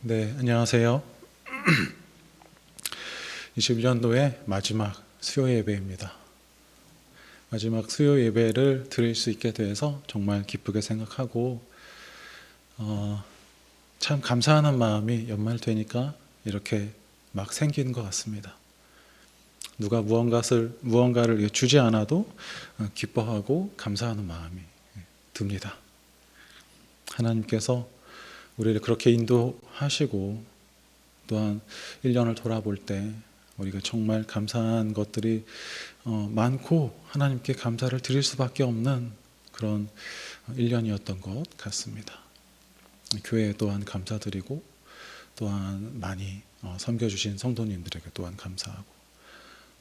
네, 안녕하세요. 21년도의 마지막 수요 예배입니다. 마지막 수요 예배를 드릴 수 있게 돼서 정말 기쁘게 생각하고 참 감사하는 마음이 연말 되니까 이렇게 막 생기는 것 같습니다. 누가 무언가를 주지 않아도 기뻐하고 감사하는 마음이 듭니다. 하나님께서 우리를 그렇게 인도하시고 또한 1년을 돌아볼 때 우리가 정말 감사한 것들이 많고 하나님께 감사를 드릴 수밖에 없는 그런 1년이었던 것 같습니다. 교회에 또한 감사드리고 또한 많이 섬겨주신 성도님들에게 또한 감사하고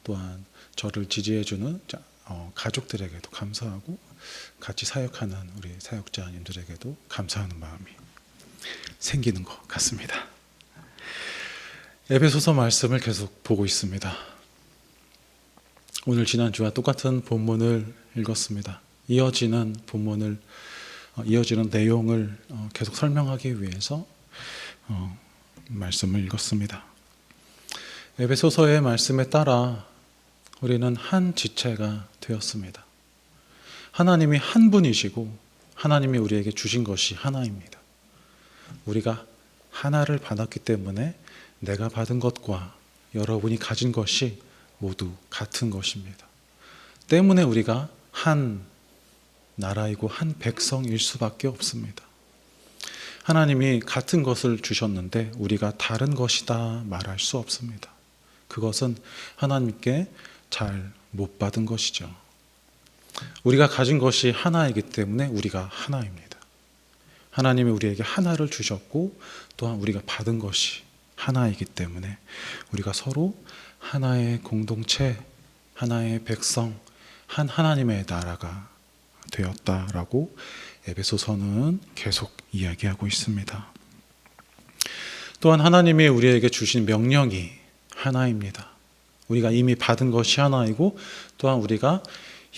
또한 저를 지지해주는 가족들에게도 감사하고 같이 사역하는 우리 사역자님들에게도 감사하는 마음이 생기는 것 같습니다. 에베소서 말씀을 계속 보고 있습니다. 오늘 지난주와 똑같은 본문을 읽었습니다. 이어지는 내용을 계속 설명하기 위해서 말씀을 읽었습니다. 에베소서의 말씀에 따라 우리는 한 지체가 되었습니다. 하나님이 한 분이시고 하나님이 우리에게 주신 것이 하나입니다. 우리가 하나를 받았기 때문에 내가 받은 것과 여러분이 가진 것이 모두 같은 것입니다. 때문에 우리가 한 나라이고 한 백성일 수밖에 없습니다. 하나님이 같은 것을 주셨는데 우리가 다른 것이다 말할 수 없습니다. 그것은 하나님께 잘 못 받은 것이죠. 우리가 가진 것이 하나이기 때문에 우리가 하나입니다. 하나님이 우리에게 하나를 주셨고 또한 우리가 받은 것이 하나이기 때문에 우리가 서로 하나의 공동체, 하나의 백성, 한 하나님의 나라가 되었다라고 에베소서는 계속 이야기하고 있습니다. 또한 하나님이 우리에게 주신 명령이 하나입니다. 우리가 이미 받은 것이 하나이고 또한 우리가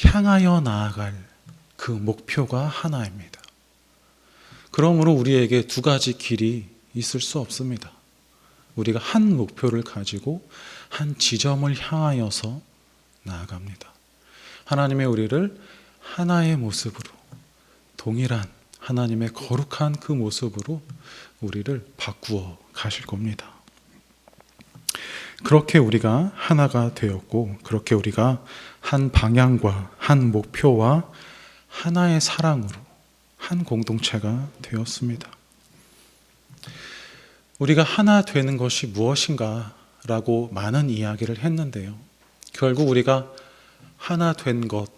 향하여 나아갈 그 목표가 하나입니다. 그러므로 우리에게 두 가지 길이 있을 수 없습니다. 우리가 한 목표를 가지고 한 지점을 향하여서 나아갑니다. 하나님의 우리를 하나의 모습으로, 동일한 하나님의 거룩한 그 모습으로 우리를 바꾸어 가실 겁니다. 그렇게 우리가 하나가 되었고 그렇게 우리가 한 방향과 한 목표와 하나의 사랑으로 한 공동체가 되었습니다. 우리가 하나 되는 것이 무엇인가 라고 많은 이야기를 했는데요. 결국 우리가 하나 된 것,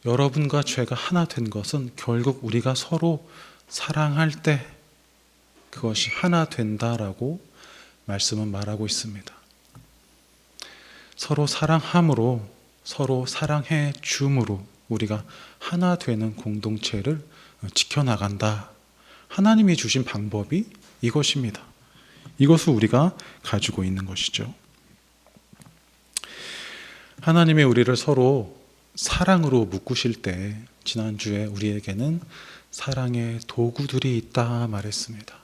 여러분과 죄가 하나 된 것은 결국 우리가 서로 사랑할 때 그것이 하나 된다라고 말씀은 말하고 있습니다. 서로 사랑함으로, 서로 사랑해 줌으로 우리가 하나 되는 공동체를 지켜나간다. 하나님이 주신 방법이 이것입니다. 이것을 우리가 가지고 있는 것이죠. 하나님이 우리를 서로 사랑으로 묶으실 때 지난주에 우리에게는 사랑의 도구들이 있다 말했습니다.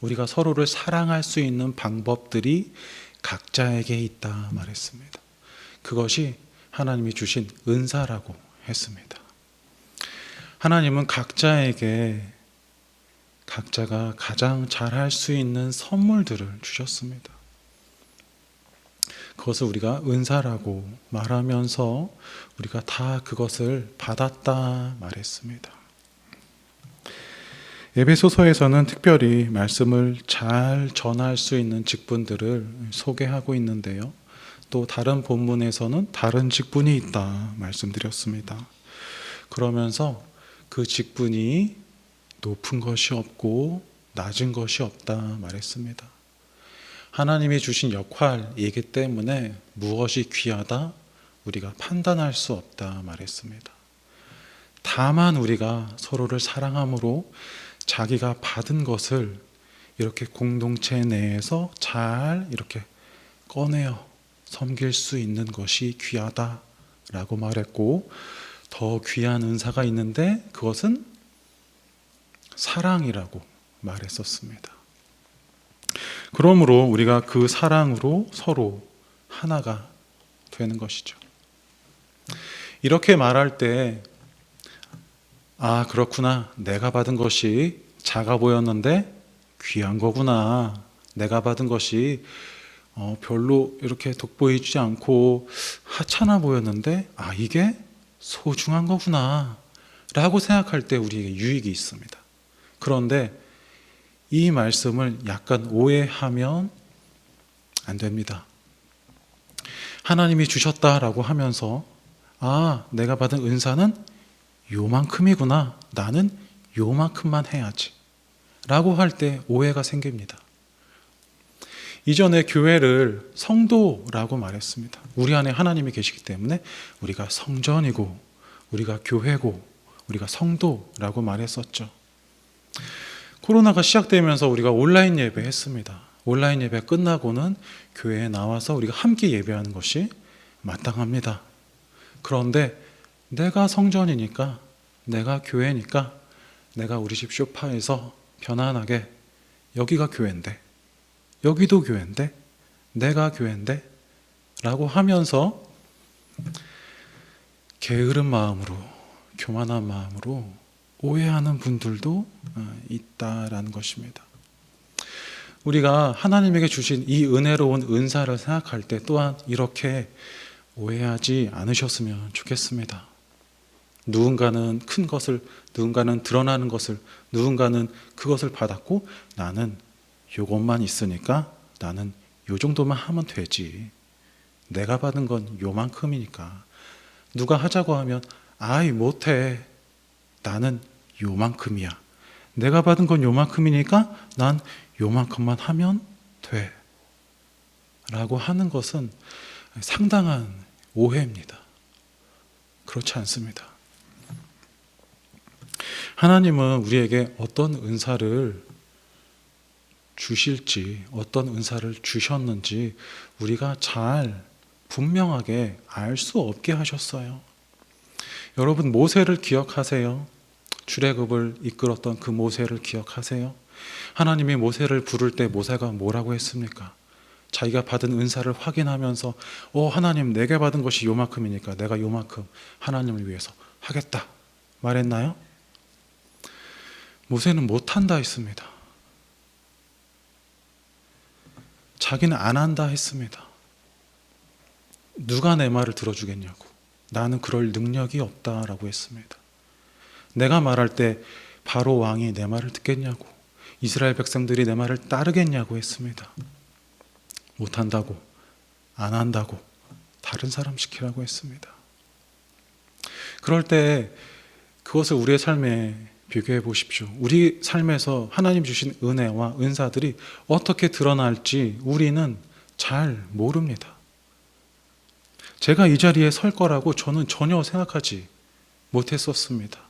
우리가 서로를 사랑할 수 있는 방법들이 각자에게 있다 말했습니다. 그것이 하나님이 주신 은사라고 했습니다. 하나님은 각자가 가장 잘할 수 있는 선물들을 주셨습니다. 그것을 우리가 은사라고 말하면서 우리가 다 그것을 받았다 말했습니다. 에베소서에서는 특별히 말씀을 잘 전할 수 있는 직분들을 소개하고 있는데요. 또 다른 본문에서는 다른 직분이 있다 말씀드렸습니다. 그러면서 그 직분이 높은 것이 없고 낮은 것이 없다 말했습니다. 하나님이 주신 역할이기 때문에 무엇이 귀하다 우리가 판단할 수 없다 말했습니다. 다만 우리가 서로를 사랑함으로 자기가 받은 것을 이렇게 공동체 내에서 잘 이렇게 꺼내어 섬길 수 있는 것이 귀하다라고 말했고, 더 귀한 은사가 있는데 그것은 사랑이라고 말했었습니다. 그러므로 우리가 그 사랑으로 서로 하나가 되는 것이죠. 이렇게 말할 때, 아, 그렇구나. 내가 받은 것이 작아 보였는데 귀한 거구나. 내가 받은 것이 별로 이렇게 돋보이지 않고 하찮아 보였는데, 아, 이게 소중한 거구나 라고 생각할 때 우리에게 유익이 있습니다. 그런데 이 말씀을 약간 오해하면 안 됩니다. 하나님이 주셨다라고 하면서, 아, 내가 받은 은사는 요만큼이구나. 나는 요만큼만 해야지 라고 할 때 오해가 생깁니다. 이전에 교회를 성도라고 말했습니다. 우리 안에 하나님이 계시기 때문에 우리가 성전이고 우리가 교회고 우리가 성도라고 말했었죠. 코로나가 시작되면서 우리가 온라인 예배 했습니다. 온라인 예배 끝나고는 교회에 나와서 우리가 함께 예배하는 것이 마땅합니다. 그런데 내가 성전이니까, 내가 교회니까, 내가 우리 집 소파에서 편안하게, 여기가 교회인데, 여기도 교회인데, 내가 교회인데 라고 하면서 게으른 마음으로, 교만한 마음으로 오해하는 분들도 있다라는 것입니다. 우리가 하나님에게 주신 이 은혜로운 은사를 생각할 때 또한 이렇게 오해하지 않으셨으면 좋겠습니다. 누군가는 큰 것을, 누군가는 드러나는 것을, 누군가는 그것을 받았고 나는 요것만 있으니까 나는 요 정도만 하면 되지. 내가 받은 건 요만큼이니까. 누가 하자고 하면 아이 못해. 나는 요만큼이야. 내가 받은 건 요만큼이니까 난 요만큼만 하면 돼. 라고 하는 것은 상당한 오해입니다. 그렇지 않습니다. 하나님은 우리에게 어떤 은사를 주실지, 어떤 은사를 주셨는지 우리가 잘 분명하게 알 수 없게 하셨어요. 여러분, 모세를 기억하세요? 출애굽을 이끌었던 그 모세를 기억하세요? 하나님이 모세를 부를 때 모세가 뭐라고 했습니까? 자기가 받은 은사를 확인하면서 하나님, 내게 받은 것이 요만큼이니까 내가 요만큼 하나님을 위해서 하겠다 말했나요? 모세는 못한다 했습니다. 자기는 안 한다 했습니다. 누가 내 말을 들어주겠냐고. 나는 그럴 능력이 없다라고 했습니다. 내가 말할 때 바로 왕이 내 말을 듣겠냐고, 이스라엘 백성들이 내 말을 따르겠냐고 했습니다. 못한다고, 안 한다고, 다른 사람 시키라고 했습니다. 그럴 때 그것을 우리의 삶에 비교해 보십시오. 우리 삶에서 하나님 주신 은혜와 은사들이 어떻게 드러날지 우리는 잘 모릅니다. 제가 이 자리에 설 거라고 저는 전혀 생각하지 못했었습니다.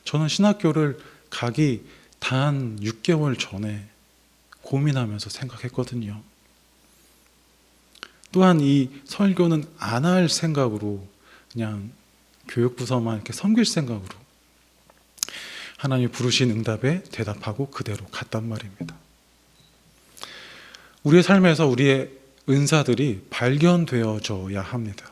저는 신학교를 가기 단 6개월 전에 고민하면서 생각했거든요. 또한 이 설교는 안 할 생각으로, 그냥 교육부서만 이렇게 섬길 생각으로 하나님이 부르신 응답에 대답하고 그대로 갔단 말입니다. 우리의 삶에서 우리의 은사들이 발견되어져야 합니다.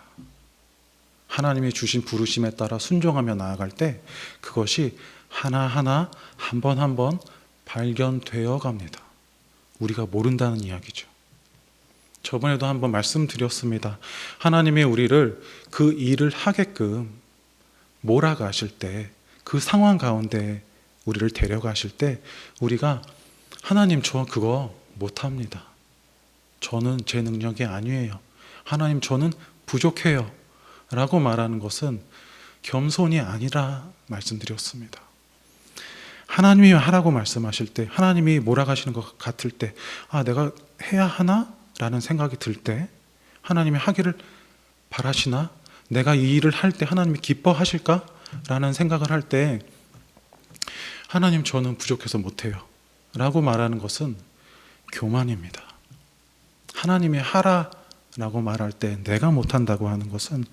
하나님이 주신 부르심에 따라 순종하며 나아갈 때 그것이 하나하나 한 번 한 번 발견되어 갑니다. 우리가 모른다는 이야기죠. 저번에도 한번 말씀드렸습니다. 하나님이 우리를 그 일을 하게끔 몰아가실 때, 그 상황 가운데 우리를 데려가실 때 우리가 하나님, 저 그거 못합니다. 저는 제 능력이 아니에요. 하나님, 저는 부족해요 라고 말하는 것은 겸손이 아니라 말씀드렸습니다. 하나님이 하라고 말씀하실 때, 하나님이 몰아가시는 것 같을 때, 아, 내가 해야 하나? 라는 생각이 들 때, 하나님이 하기를 바라시나? 내가 이 일을 할 때 하나님이 기뻐하실까? 라는 생각을 할 때, 하나님, 저는 부족해서 못해요 라고 말하는 것은 교만입니다. 하나님이 하라 라고 말할 때 내가 못한다고 하는 것은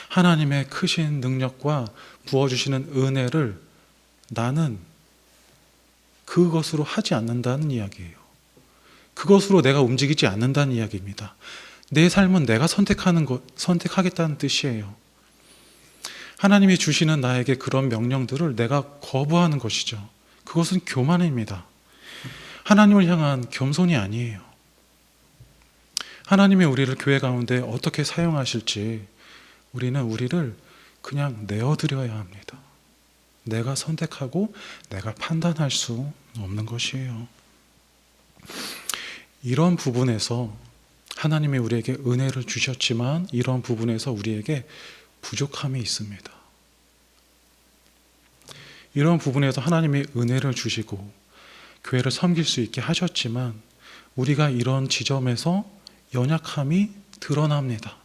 하나님의 크신 능력과 부어주시는 은혜를 나는 그것으로 하지 않는다는 이야기예요. 그것으로 내가 움직이지 않는다는 이야기입니다. 내 삶은 내가 선택하겠다는 뜻이에요. 하나님이 주시는 나에게 그런 명령들을 내가 거부하는 것이죠. 그것은 교만입니다. 하나님을 향한 겸손이 아니에요. 하나님이 우리를 교회 가운데 어떻게 사용하실지 우리를 그냥 내어드려야 합니다. 내가 선택하고 내가 판단할 수 없는 것이에요. 이런 부분에서 하나님이 우리에게 은혜를 주셨지만 이런 부분에서 우리에게 부족함이 있습니다. 이런 부분에서 하나님이 은혜를 주시고 교회를 섬길 수 있게 하셨지만 우리가 이런 지점에서 연약함이 드러납니다.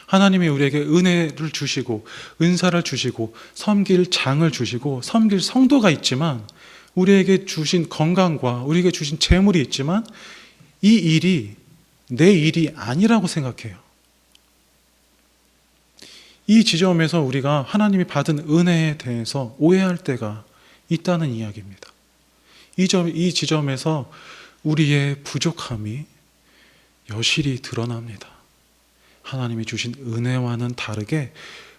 하나님이 우리에게 은혜를 주시고 은사를 주시고 섬길 장을 주시고 섬길 성도가 있지만 우리에게 주신 건강과 우리에게 주신 재물이 있지만 이 일이 내 일이 아니라고 생각해요. 이 지점에서 우리가 하나님이 받은 은혜에 대해서 오해할 때가 있다는 이야기입니다. 이 지점에서 우리의 부족함이 여실히 드러납니다. 하나님이 주신 은혜와는 다르게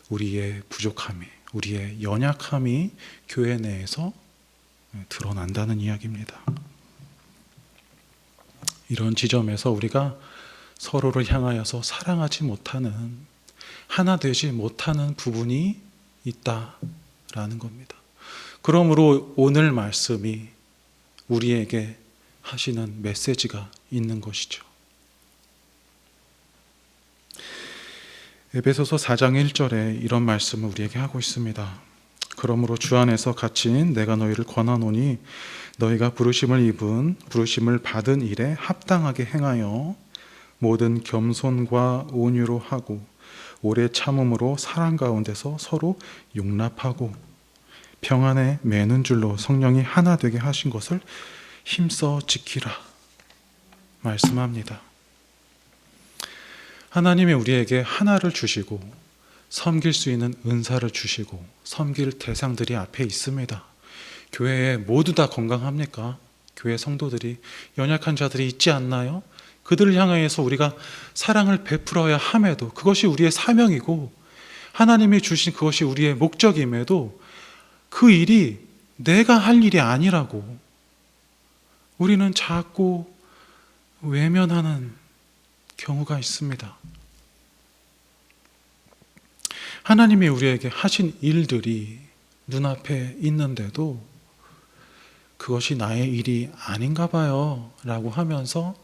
우리의 부족함이, 우리의 연약함이 교회 내에서 드러난다는 이야기입니다. 이런 지점에서 우리가 서로를 향하여서 사랑하지 못하는, 하나 되지 못하는 부분이 있다라는 겁니다. 그러므로 오늘 말씀이 우리에게 하시는 메시지가 있는 것이죠. 에베소서 4장 1절에 이런 말씀을 우리에게 하고 있습니다. 그러므로 주 안에서 갇힌 내가 너희를 권하노니 너희가 부르심을 받은 일에 합당하게 행하여 모든 겸손과 온유로 하고 오래 참음으로 사랑 가운데서 서로 용납하고 평안에 매는 줄로 성령이 하나 되게 하신 것을 힘써 지키라 말씀합니다. 하나님이 우리에게 하나를 주시고 섬길 수 있는 은사를 주시고 섬길 대상들이 앞에 있습니다. 교회에 모두 다 건강합니까? 교회 성도들이, 연약한 자들이 있지 않나요? 그들을 향하여서 우리가 사랑을 베풀어야 함에도 그것이 우리의 사명이고 하나님이 주신 그것이 우리의 목적임에도 그 일이 내가 할 일이 아니라고 우리는 자꾸 외면하는 경우가 있습니다. 하나님이 우리에게 하신 일들이 눈앞에 있는데도 그것이 나의 일이 아닌가 봐요 라고 하면서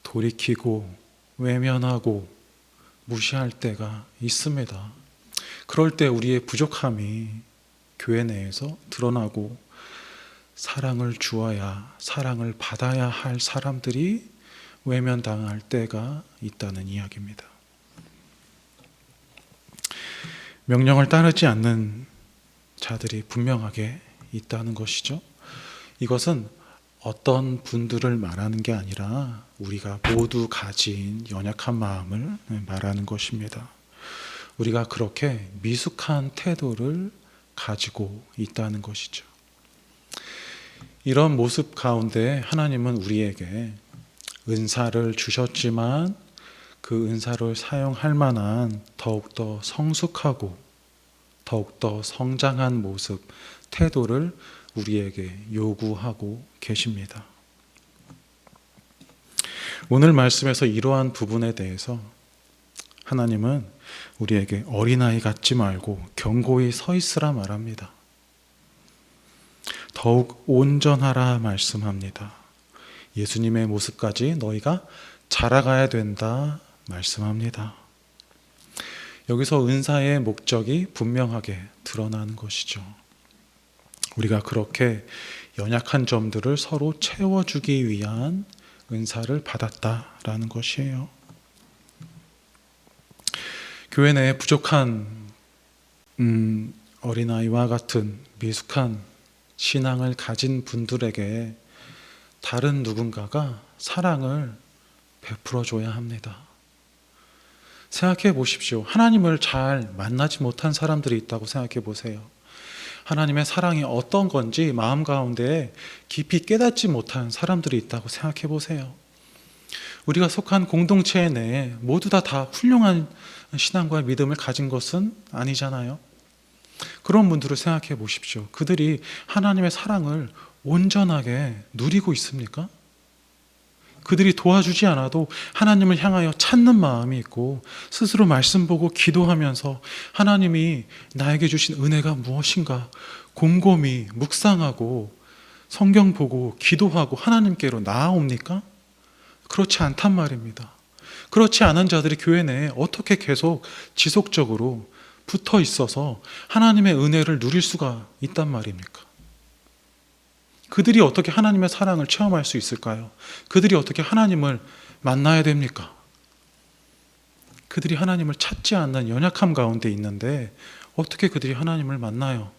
돌이키고 외면하고 무시할 때가 있습니다. 그럴 때 우리의 부족함이 교회 내에서 드러나고 사랑을 주어야, 사랑을 받아야 할 사람들이 외면당할 때가 있다는 이야기입니다. 명령을 따르지 않는 자들이 분명하게 있다는 것이죠. 이것은 어떤 분들을 말하는 게 아니라 우리가 모두 가진 연약한 마음을 말하는 것입니다. 우리가 그렇게 미숙한 태도를 가지고 있다는 것이죠. 이런 모습 가운데 하나님은 우리에게 은사를 주셨지만 그 은사를 사용할 만한 더욱더 성숙하고 더욱더 성장한 모습, 태도를 우리에게 요구하고 계십니다. 오늘 말씀에서 이러한 부분에 대해서 하나님은 우리에게 어린아이 같지 말고 견고히 서 있으라 말합니다. 더욱 온전하라 말씀합니다. 예수님의 모습까지 너희가 자라가야 된다 말씀합니다. 여기서 은사의 목적이 분명하게 드러나는 것이죠. 우리가 그렇게 연약한 점들을 서로 채워주기 위한 은사를 받았다라는 것이에요. 교회 내에 부족한 어린아이와 같은 미숙한 신앙을 가진 분들에게 다른 누군가가 사랑을 베풀어 줘야 합니다. 생각해 보십시오. 하나님을 잘 만나지 못한 사람들이 있다고 생각해 보세요. 하나님의 사랑이 어떤 건지 마음 가운데 깊이 깨닫지 못한 사람들이 있다고 생각해 보세요. 우리가 속한 공동체 내에 모두 다 훌륭한 신앙과 믿음을 가진 것은 아니잖아요. 그런 분들을 생각해 보십시오. 그들이 하나님의 사랑을 온전하게 누리고 있습니까? 그들이 도와주지 않아도 하나님을 향하여 찾는 마음이 있고 스스로 말씀 보고 기도하면서 하나님이 나에게 주신 은혜가 무엇인가 곰곰이 묵상하고 성경 보고 기도하고 하나님께로 나아옵니까? 그렇지 않단 말입니다. 그렇지 않은 자들이 교회 내에 어떻게 계속 지속적으로 붙어 있어서 하나님의 은혜를 누릴 수가 있단 말입니까? 그들이 어떻게 하나님의 사랑을 체험할 수 있을까요? 그들이 어떻게 하나님을 만나야 됩니까? 그들이 하나님을 찾지 않는 연약함 가운데 있는데 어떻게 그들이 하나님을 만나요?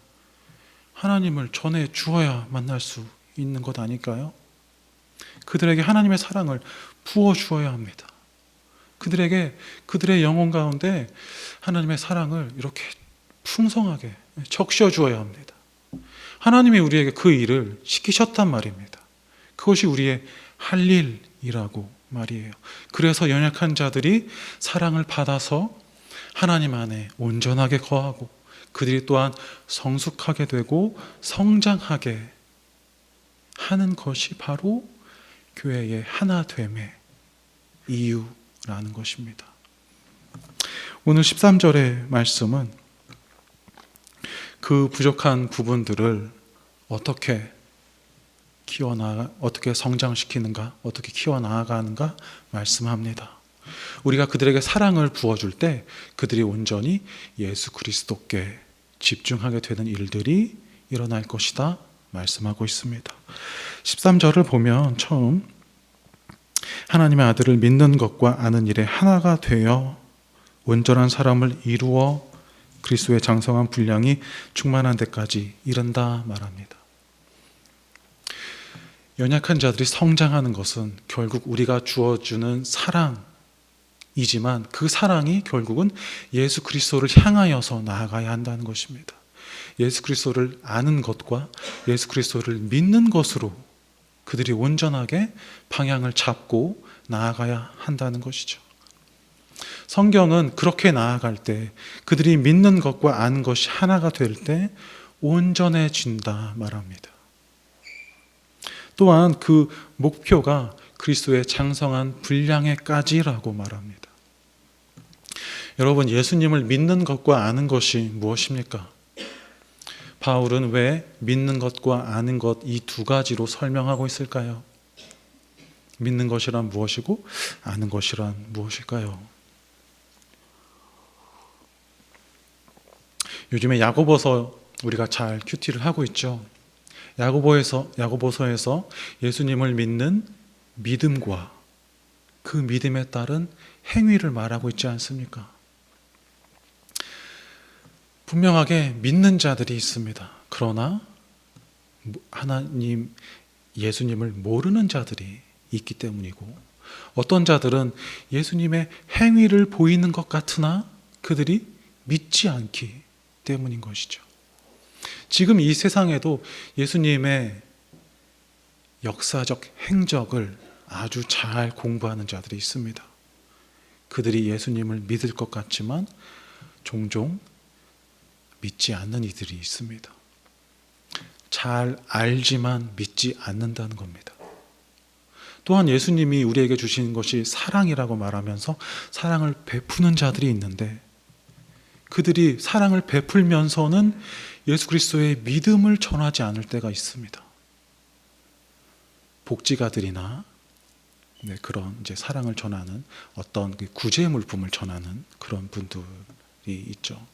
하나님을 전해 주어야 만날 수 있는 것 아닐까요? 그들에게 하나님의 사랑을 부어 주어야 합니다. 그들에게 그들의 영혼 가운데 하나님의 사랑을 이렇게 풍성하게 적셔 주어야 합니다. 하나님이 우리에게 그 일을 시키셨단 말입니다. 그것이 우리의 할 일이라고 말이에요. 그래서 연약한 자들이 사랑을 받아서 하나님 안에 온전하게 거하고 그들이 또한 성숙하게 되고 성장하게 하는 것이 바로 교회의 하나됨의 이유라는 것입니다. 오늘 13절의 말씀은 그 부족한 부분들을 어떻게 어떻게 성장시키는가, 어떻게 키워나가는가 말씀합니다. 우리가 그들에게 사랑을 부어줄 때 그들이 온전히 예수 그리스도께 집중하게 되는 일들이 일어날 것이다 말씀하고 있습니다. 13절을 보면 처음 하나님의 아들을 믿는 것과 아는 일에 하나가 되어 온전한 사람을 이루어 그리스도의 장성한 분량이 충만한 데까지 이른다 말합니다. 연약한 자들이 성장하는 것은 결국 우리가 주어주는 사랑이지만 그 사랑이 결국은 예수 그리스도를 향하여서 나아가야 한다는 것입니다. 예수 그리스도를 아는 것과 예수 그리스도를 믿는 것으로 그들이 온전하게 방향을 잡고 나아가야 한다는 것이죠. 성경은 그렇게 나아갈 때 그들이 믿는 것과 아는 것이 하나가 될 때 온전해진다 말합니다. 또한 그 목표가 그리스도의 장성한 분량에까지라고 말합니다. 여러분, 예수님을 믿는 것과 아는 것이 무엇입니까? 바울은 왜 믿는 것과 아는 것 이 두 가지로 설명하고 있을까요? 믿는 것이란 무엇이고 아는 것이란 무엇일까요? 요즘에 야고보서 우리가 잘 큐티를 하고 있죠. 야고보서에서 예수님을 믿는 믿음과 그 믿음에 따른 행위를 말하고 있지 않습니까? 분명하게 믿는 자들이 있습니다. 그러나 하나님, 예수님을 모르는 자들이 있기 때문이고 어떤 자들은 예수님의 행위를 보이는 것 같으나 그들이 믿지 않기 때문인 것이죠. 지금 이 세상에도 예수님의 역사적 행적을 아주 잘 공부하는 자들이 있습니다. 그들이 예수님을 믿을 것 같지만 종종 믿지 않는 이들이 있습니다. 잘 알지만 믿지 않는다는 겁니다. 또한 예수님이 우리에게 주신 것이 사랑이라고 말하면서 사랑을 베푸는 자들이 있는데 그들이 사랑을 베풀면서는 예수 그리스도의 믿음을 전하지 않을 때가 있습니다. 복지가들이나 그런 이제 사랑을 전하는 어떤 구제 물품을 전하는 그런 분들이 있죠.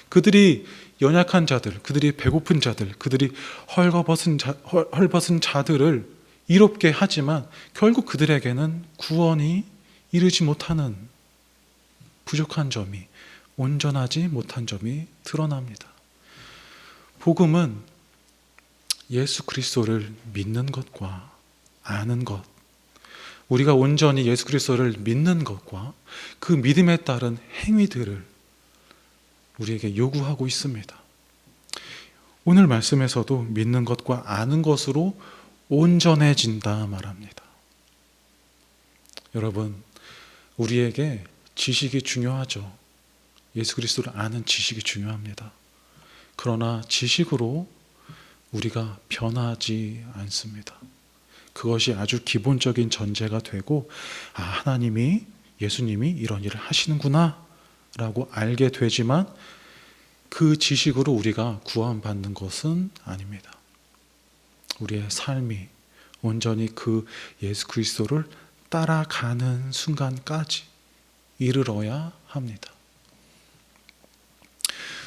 그들이 연약한 자들, 그들이 배고픈 자들, 그들이 헐벗은 자들을 이롭게 하지만 결국 그들에게는 구원이 이르지 못하는 부족한 점이, 온전하지 못한 점이 드러납니다. 복음은 예수 그리스도를 믿는 것과 아는 것, 우리가 온전히 예수 그리스도를 믿는 것과 그 믿음에 따른 행위들을 우리에게 요구하고 있습니다. 오늘 말씀에서도 믿는 것과 아는 것으로 온전해진다 말합니다. 여러분, 우리에게 지식이 중요하죠. 예수 그리스도를 아는 지식이 중요합니다. 그러나 지식으로 우리가 변하지 않습니다. 그것이 아주 기본적인 전제가 되고, 하나님이, 예수님이 이런 일을 하시는구나 라고 알게 되지만 그 지식으로 우리가 구원받는 것은 아닙니다. 우리의 삶이 온전히 그 예수 그리스도를 따라가는 순간까지 이르러야 합니다.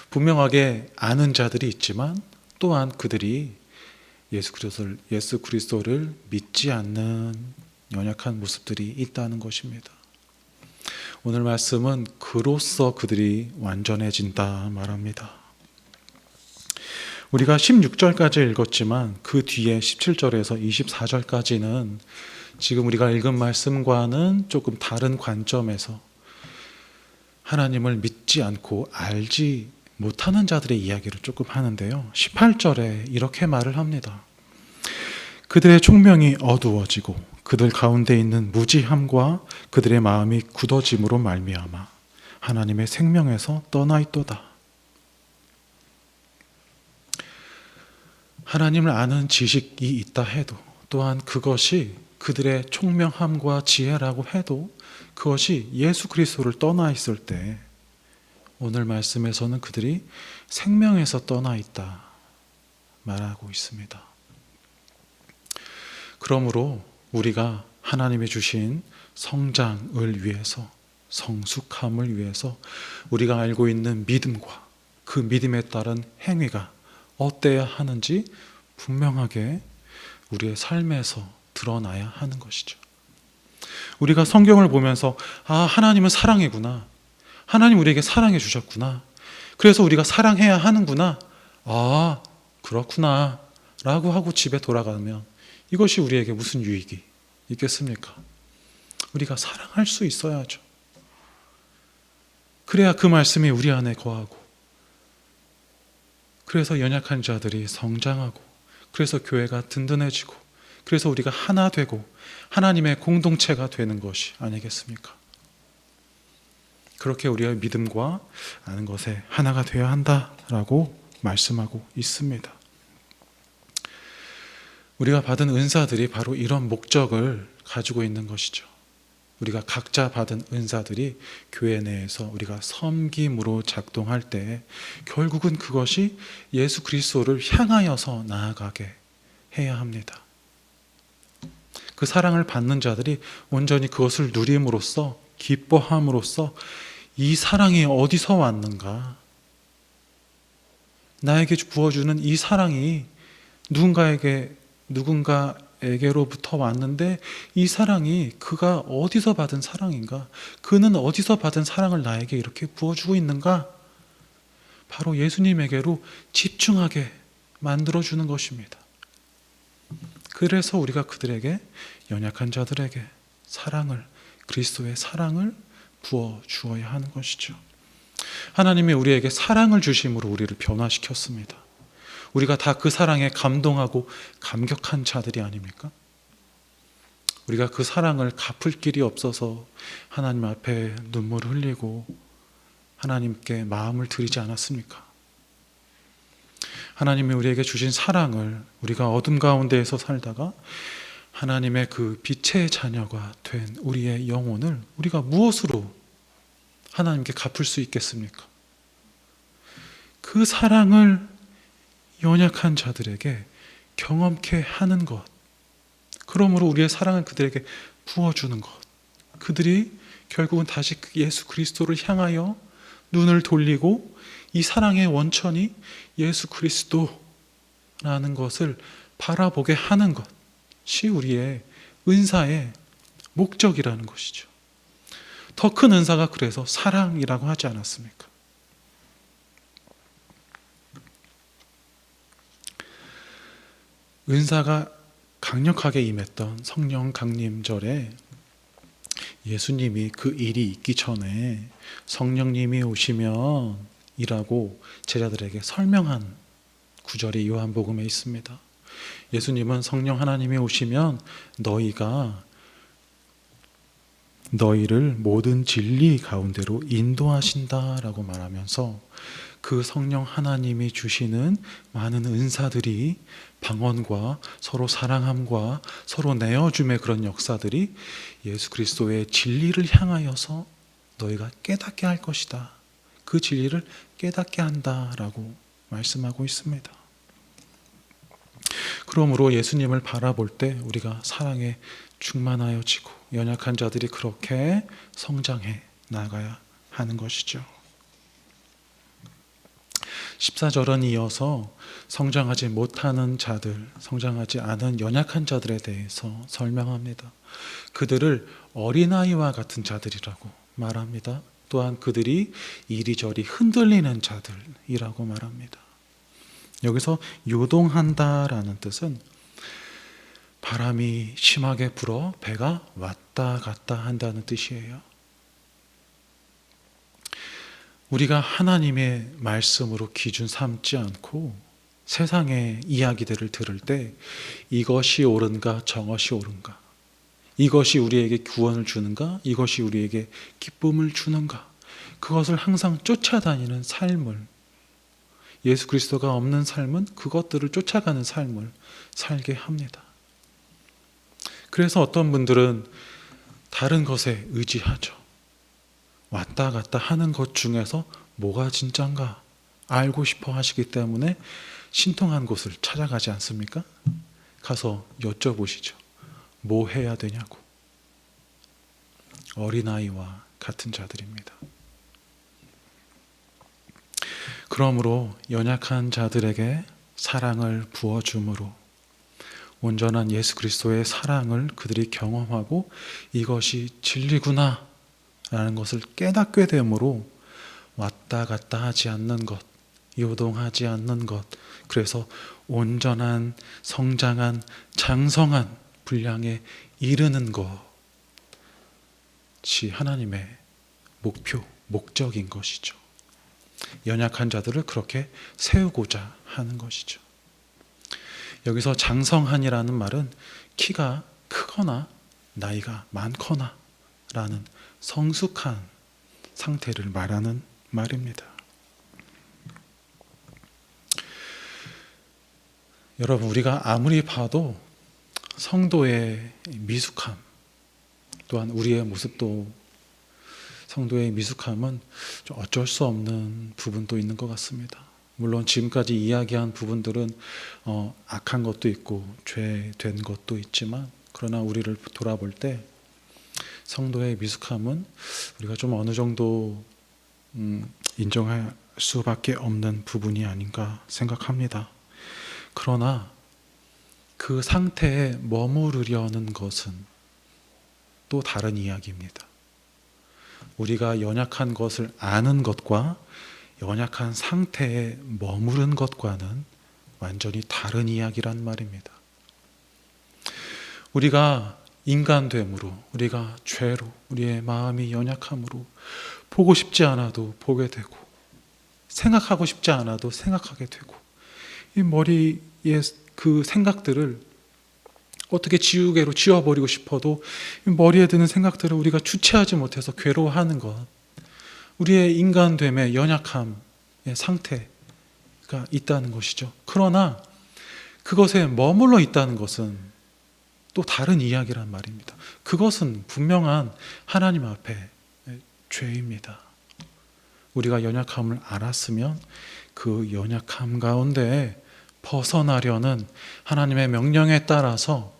분명하게 아는 자들이 있지만 또한 그들이 예수 그리스도를 믿지 않는 연약한 모습들이 있다는 것입니다. 오늘 말씀은 그로써 그들이 완전해진다 말합니다. 우리가 16절까지 읽었지만 그 뒤에 17절에서 24절까지는 지금 우리가 읽은 말씀과는 조금 다른 관점에서 하나님을 믿지 않고 알지 못하는 자들의 이야기를 조금 하는데요. 18절에 이렇게 말을 합니다. 그들의 총명이 어두워지고 그들 가운데 있는 무지함과 그들의 마음이 굳어짐으로 말미암아 하나님의 생명에서 떠나 있도다. 하나님을 아는 지식이 있다 해도, 또한 그것이 그들의 총명함과 지혜라고 해도 그것이 예수 그리스도를 떠나 있을 때 오늘 말씀에서는 그들이 생명에서 떠나 있다 말하고 있습니다. 그러므로 우리가 하나님이 주신 성장을 위해서, 성숙함을 위해서 우리가 알고 있는 믿음과 그 믿음에 따른 행위가 어때야 하는지 분명하게 우리의 삶에서 드러나야 하는 것이죠. 우리가 성경을 보면서 하나님은 사랑이구나, 하나님 우리에게 사랑해 주셨구나, 그래서 우리가 사랑해야 하는구나, 그렇구나 라고 하고 집에 돌아가면 이것이 우리에게 무슨 유익이 있겠습니까? 우리가 사랑할 수 있어야죠. 그래야 그 말씀이 우리 안에 거하고, 그래서 연약한 자들이 성장하고, 그래서 교회가 든든해지고, 그래서 우리가 하나 되고 하나님의 공동체가 되는 것이 아니겠습니까? 그렇게 우리의 믿음과 아는 것에 하나가 되어야 한다라고 말씀하고 있습니다. 우리가 받은 은사들이 바로 이런 목적을 가지고 있는 것이죠. 우리가 각자 받은 은사들이 교회 내에서 우리가 섬김으로 작동할 때 결국은 그것이 예수 그리스도를 향하여서 나아가게 해야 합니다. 그 사랑을 받는 자들이 온전히 그것을 누림으로써, 기뻐함으로써 이 사랑이 어디서 왔는가, 나에게 부어주는 이 사랑이 누군가에게로부터 왔는데 이 사랑이 그가 어디서 받은 사랑인가, 그는 어디서 받은 사랑을 나에게 이렇게 부어주고 있는가, 바로 예수님에게로 집중하게 만들어주는 것입니다. 그래서 우리가 그들에게, 연약한 자들에게 그리스도의 사랑을 부어주어야 하는 것이죠. 하나님이 우리에게 사랑을 주심으로 우리를 변화시켰습니다. 우리가 다 그 사랑에 감동하고 감격한 자들이 아닙니까? 우리가 그 사랑을 갚을 길이 없어서 하나님 앞에 눈물을 흘리고 하나님께 마음을 드리지 않았습니까? 하나님이 우리에게 주신 사랑을, 우리가 어둠 가운데에서 살다가 하나님의 그 빛의 자녀가 된 우리의 영혼을 우리가 무엇으로 하나님께 갚을 수 있겠습니까? 그 사랑을 연약한 자들에게 경험케 하는 것, 그러므로 우리의 사랑을 그들에게 부어주는 것, 그들이 결국은 다시 예수 그리스도를 향하여 눈을 돌리고 이 사랑의 원천이 예수 그리스도라는 것을 바라보게 하는 것이 우리의 은사의 목적이라는 것이죠. 더 큰 은사가 그래서 사랑이라고 하지 않았습니까? 은사가 강력하게 임했던 성령 강림절에 예수님이 그 일이 있기 전에 성령님이 오시면 이라고 제자들에게 설명한 구절이 요한복음에 있습니다. 예수님은 성령 하나님이 오시면 너희가 너희를 모든 진리 가운데로 인도하신다라고 말하면서 그 성령 하나님이 주시는 많은 은사들이 방언과 서로 사랑함과 서로 내어줌의 그런 역사들이 예수 그리스도의 진리를 향하여서 너희가 깨닫게 할 것이다. 그 진리를 깨닫게 한다라고 말씀하고 있습니다. 그러므로 예수님을 바라볼 때 우리가 사랑에 충만하여지고 연약한 자들이 그렇게 성장해 나가야 하는 것이죠. 14절은 이어서 성장하지 못하는 자들, 성장하지 않은 연약한 자들에 대해서 설명합니다. 그들을 어린아이와 같은 자들이라고 말합니다. 또한 그들이 이리저리 흔들리는 자들이라고 말합니다. 여기서 요동한다라는 뜻은 바람이 심하게 불어 배가 왔다 갔다 한다는 뜻이에요. 우리가 하나님의 말씀으로 기준 삼지 않고 세상의 이야기들을 들을 때 이것이 옳은가 저것이 옳은가, 이것이 우리에게 구원을 주는가, 이것이 우리에게 기쁨을 주는가, 그것을 항상 쫓아다니는 삶을, 예수 그리스도가 없는 삶은 그것들을 쫓아가는 삶을 살게 합니다. 그래서 어떤 분들은 다른 것에 의지하죠. 왔다 갔다 하는 것 중에서 뭐가 진짠가 알고 싶어 하시기 때문에 신통한 곳을 찾아가지 않습니까? 가서 여쭤보시죠. 뭐 해야 되냐고. 어린아이와 같은 자들입니다. 그러므로 연약한 자들에게 사랑을 부어줌으로 온전한 예수 그리스도의 사랑을 그들이 경험하고 이것이 진리구나 라는 것을 깨닫게 되므로 왔다 갔다 하지 않는 것, 요동하지 않는 것, 그래서 온전한 성장한 장성한 분량에 이르는 것이 하나님의 목표, 목적인 것이죠. 연약한 자들을 그렇게 세우고자 하는 것이죠. 여기서 장성한이라는 말은 키가 크거나 나이가 많거나 라는 성숙한 상태를 말하는 말입니다. 여러분, 우리가 아무리 봐도 성도의 미숙함, 또한 우리의 모습도 성도의 미숙함은 좀 어쩔 수 없는 부분도 있는 것 같습니다. 물론 지금까지 이야기한 부분들은 악한 것도 있고 죄된 것도 있지만, 그러나 우리를 돌아볼 때 성도의 미숙함은 우리가 좀 어느 정도 인정할 수밖에 없는 부분이 아닌가 생각합니다. 그러나 그 상태에 머무르려는 것은 또 다른 이야기입니다. 우리가 연약한 것을 아는 것과 연약한 상태에 머무른 것과는 완전히 다른 이야기란 말입니다. 우리가 인간됨으로, 우리가 죄로, 우리의 마음이 연약함으로 보고 싶지 않아도 보게 되고 생각하고 싶지 않아도 생각하게 되고, 이 머리에 그 생각들을 어떻게 지우개로 지워버리고 싶어도 머리에 드는 생각들을 우리가 주체하지 못해서 괴로워하는 것, 우리의 인간됨의 연약함의 상태가 있다는 것이죠. 그러나 그것에 머물러 있다는 것은 또 다른 이야기란 말입니다. 그것은 분명한 하나님 앞에 죄입니다. 우리가 연약함을 알았으면 그 연약함 가운데 벗어나려는 하나님의 명령에 따라서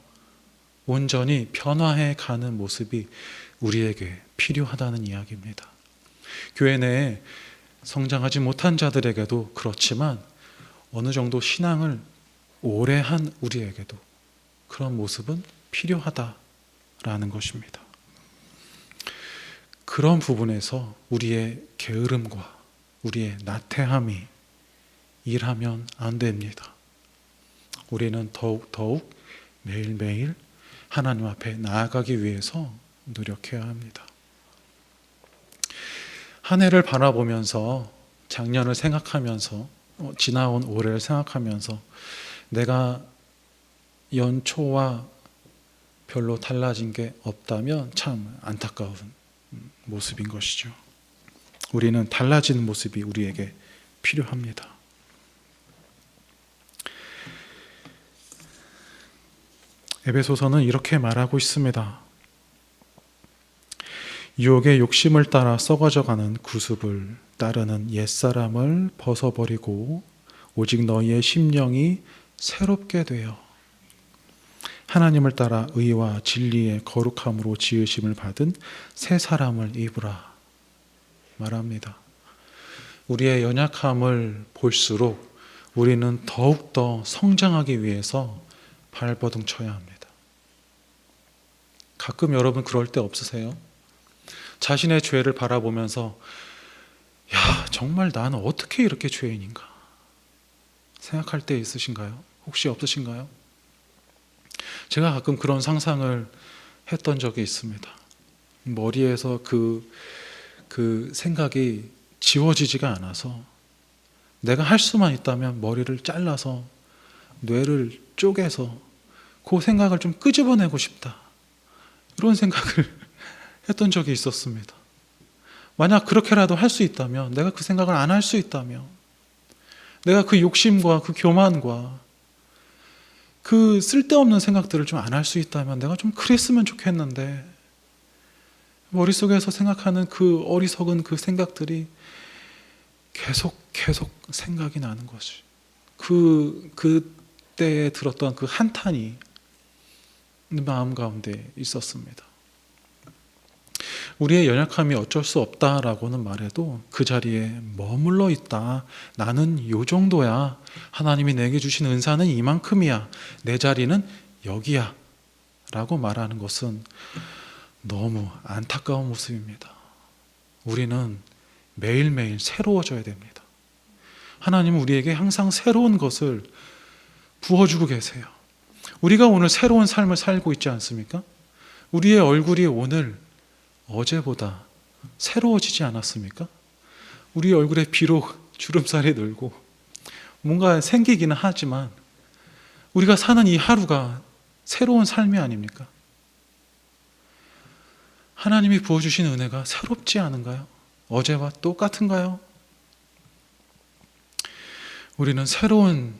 온전히 변화해 가는 모습이 우리에게 필요하다는 이야기입니다. 교회 내에 성장하지 못한 자들에게도 그렇지만 어느 정도 신앙을 오래 한 우리에게도 그런 모습은 필요하다라는 것입니다. 그런 부분에서 우리의 게으름과 우리의 나태함이 일하면 안 됩니다. 우리는 더욱 매일매일 하나님 앞에 나아가기 위해서 노력해야 합니다. 한 해를 바라보면서, 작년을 생각하면서, 지나온 올해를 생각하면서 내가 연초와 별로 달라진 게 없다면 참 안타까운 모습인 것이죠. 우리는 달라지는 모습이 우리에게 필요합니다. 에베소서는 이렇게 말하고 있습니다. 유혹의 욕심을 따라 썩어져가는 구습을 따르는 옛사람을 벗어버리고 오직 너희의 심령이 새롭게 되어 하나님을 따라 의와 진리의 거룩함으로 지으심을 받은 새 사람을 입으라 말합니다. 우리의 연약함을 볼수록 우리는 더욱더 성장하기 위해서 발버둥 쳐야 합니다. 가끔 여러분 그럴 때 없으세요? 자신의 죄를 바라보면서 야, 정말 나는 어떻게 이렇게 죄인인가 생각할 때 있으신가요? 혹시 없으신가요? 제가 가끔 그런 상상을 했던 적이 있습니다. 머리에서 그 생각이 지워지지가 않아서 내가 할 수만 있다면 머리를 잘라서 뇌를 쪼개서 그 생각을 좀 끄집어내고 싶다, 이런 생각을 했던 적이 있었습니다. 만약 그렇게라도 할 수 있다면, 내가 그 생각을 안 할 수 있다면, 내가 그 욕심과 그 교만과 그 쓸데없는 생각들을 좀 안 할 수 있다면 내가 좀 그랬으면 좋겠는데, 머릿속에서 생각하는 그 어리석은 그 생각들이 계속 생각이 나는 것이, 그때에 들었던 그 한탄이 마음 가운데 있었습니다. 우리의 연약함이 어쩔 수 없다라고는 말해도 그 자리에 머물러 있다, 나는 요 정도야, 하나님이 내게 주신 은사는 이만큼이야, 내 자리는 여기야 라고 말하는 것은 너무 안타까운 모습입니다. 우리는 매일매일 새로워져야 됩니다. 하나님은 우리에게 항상 새로운 것을 부어주고 계세요. 우리가 오늘 새로운 삶을 살고 있지 않습니까? 우리의 얼굴이 오늘 어제보다 새로워지지 않았습니까? 우리 얼굴에 비록 주름살이 늘고 뭔가 생기기는 하지만 우리가 사는 이 하루가 새로운 삶이 아닙니까? 하나님이 부어주신 은혜가 새롭지 않은가요? 어제와 똑같은가요? 우리는 새로운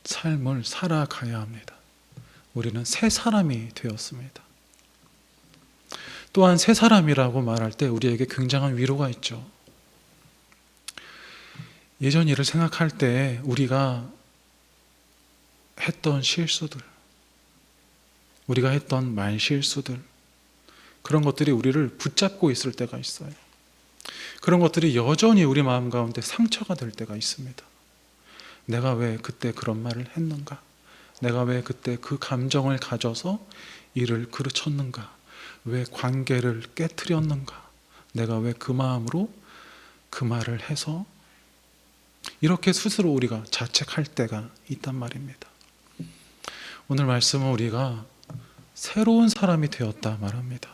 삶을 살아가야 합니다. 우리는 새 사람이 되었습니다. 또한 새 사람이라고 말할 때 우리에게 굉장한 위로가 있죠. 예전 일을 생각할 때 우리가 했던 실수들, 우리가 했던 말 실수들, 그런 것들이 우리를 붙잡고 있을 때가 있어요. 그런 것들이 여전히 우리 마음 가운데 상처가 될 때가 있습니다. 내가 왜 그때 그런 말을 했는가? 내가 왜 그때 그 감정을 가져서 일을 그르쳤는가? 왜 관계를 깨트렸는가? 내가 왜 그 마음으로 그 말을 해서, 이렇게 스스로 우리가 자책할 때가 있단 말입니다. 오늘 말씀은 우리가 새로운 사람이 되었다 말합니다.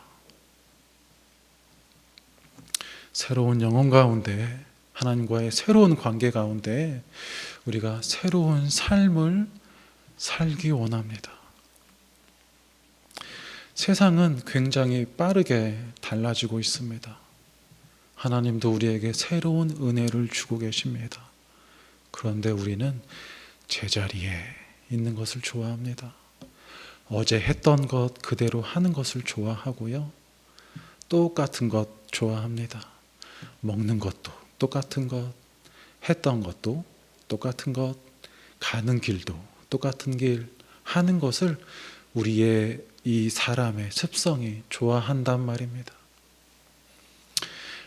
새로운 영혼 가운데, 하나님과의 새로운 관계 가운데 우리가 새로운 삶을 살기 원합니다. 세상은 굉장히 빠르게 달라지고 있습니다. 하나님도 우리에게 새로운 은혜를 주고 계십니다. 그런데 우리는 제자리에 있는 것을 좋아합니다. 어제 했던 것 그대로 하는 것을 좋아하고요. 똑같은 것 좋아합니다. 먹는 것도 똑같은 것, 했던 것도 똑같은 것, 가는 길도 똑같은 길, 하는 것을 우리의 이 사람의 습성이 좋아한단 말입니다.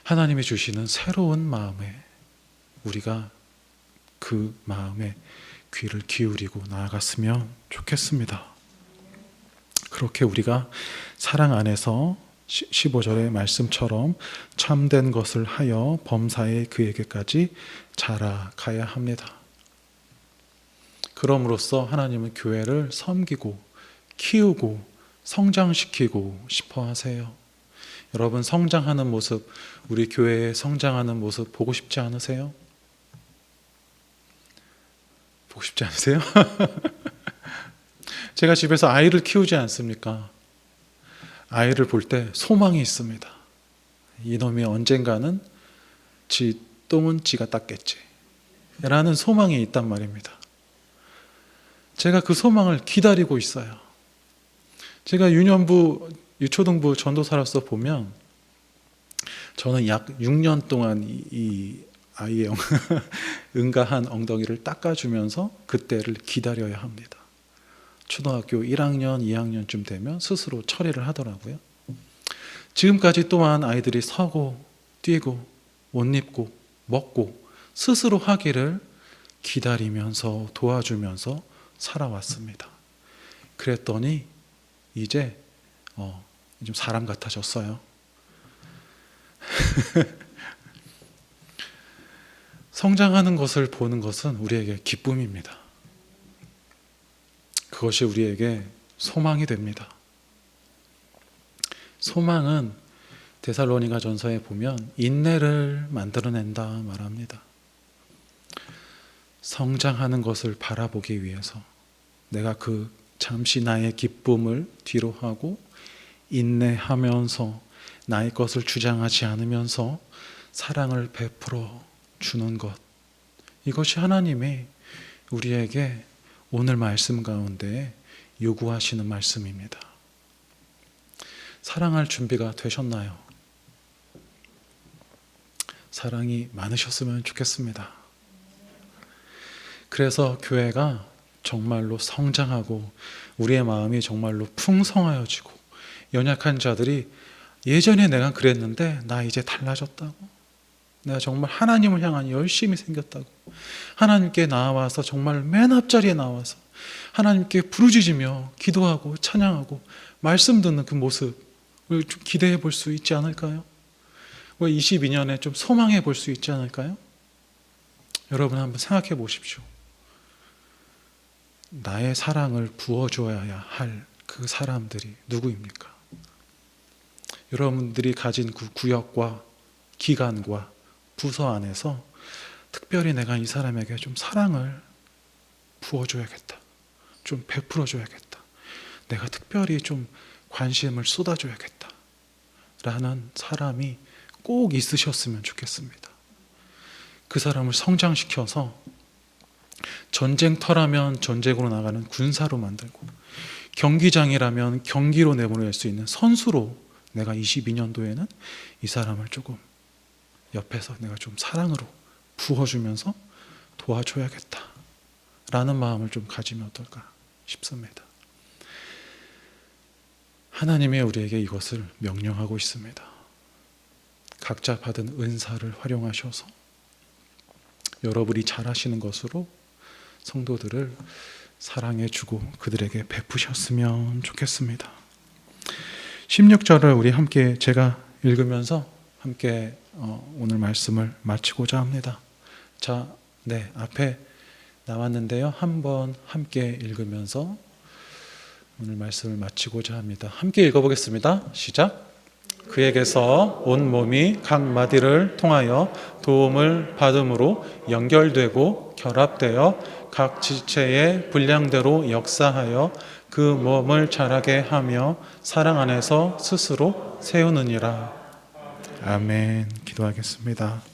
하나님이 주시는 새로운 마음에 우리가 그 마음에 귀를 기울이고 나아갔으면 좋겠습니다. 그렇게 우리가 사랑 안에서 15절의 말씀처럼 참된 것을 하여 범사에 그에게까지 자라가야 합니다. 그럼으로써 하나님은 교회를 섬기고 키우고 성장시키고 싶어 하세요. 여러분, 성장하는 모습, 우리 교회의 성장하는 모습 보고 싶지 않으세요? 보고 싶지 않으세요? 제가 집에서 아이를 키우지 않습니까? 아이를 볼 때 소망이 있습니다. 이놈이 언젠가는 지 똥은 지가 닦겠지 라는 소망이 있단 말입니다. 제가 그 소망을 기다리고 있어요. 제가 유년부, 유초등부 전도사로서 보면 저는 약 6년 동안 이 아이의 응가한 엉덩이를 닦아주면서 그때를 기다려야 합니다. 초등학교 1학년, 2학년쯤 되면 스스로 처리를 하더라고요. 지금까지 또한 아이들이 서고 뛰고 옷 입고 먹고 스스로 하기를 기다리면서 도와주면서 살아왔습니다. 그랬더니 이제 좀 사람 같아졌어요. 성장하는 것을 보는 것은 우리에게 기쁨입니다. 그것이 우리에게 소망이 됩니다. 소망은 데살로니가 전서에 보면 인내를 만들어낸다 말합니다. 성장하는 것을 바라보기 위해서 내가 그 잠시 나의 기쁨을 뒤로 하고 인내하면서 나의 것을 주장하지 않으면서 사랑을 베풀어 주는 것, 이것이 하나님이 우리에게 오늘 말씀 가운데 요구하시는 말씀입니다. 사랑할 준비가 되셨나요? 사랑이 많으셨으면 좋겠습니다. 그래서 교회가 정말로 성장하고 우리의 마음이 정말로 풍성하여지고 연약한 자들이 예전에 내가 그랬는데 나 이제 달라졌다고, 내가 정말 하나님을 향한 열심이 생겼다고, 하나님께 나와서 정말 맨 앞자리에 나와서 하나님께 부르짖으며 기도하고 찬양하고 말씀 듣는 그 모습을 좀 기대해 볼 수 있지 않을까요? 22년에 좀 소망해 볼 수 있지 않을까요? 여러분 한번 생각해 보십시오. 나의 사랑을 부어줘야 할 그 사람들이 누구입니까? 여러분들이 가진 그 구역과 기관과 부서 안에서 특별히 내가 이 사람에게 좀 사랑을 부어줘야겠다, 좀 베풀어줘야겠다, 내가 특별히 좀 관심을 쏟아줘야겠다 라는 사람이 꼭 있으셨으면 좋겠습니다. 그 사람을 성장시켜서 전쟁터라면 전쟁으로 나가는 군사로 만들고, 경기장이라면 경기로 내보낼 수 있는 선수로 내가 22년도에는 이 사람을 조금 옆에서 내가 좀 사랑으로 부어주면서 도와줘야겠다 라는 마음을 좀 가지면 어떨까 싶습니다. 하나님이 우리에게 이것을 명령하고 있습니다. 각자 받은 은사를 활용하셔서 여러분이 잘하시는 것으로 성도들을 사랑해주고 그들에게 베푸셨으면 좋겠습니다. 16절을 우리 함께 제가 읽으면서 함께 오늘 말씀을 마치고자 합니다. 자, 네, 앞에 나왔는데요. 한번 함께 읽으면서 오늘 말씀을 마치고자 합니다. 함께 읽어보겠습니다. 시작. 그에게서 온 몸이 각 마디를 통하여 도움을 받음으로 연결되고 결합되어 각 지체의 분량대로 역사하여 그 몸을 자라게 하며 사랑 안에서 스스로 세우느니라. 아멘. 기도하겠습니다.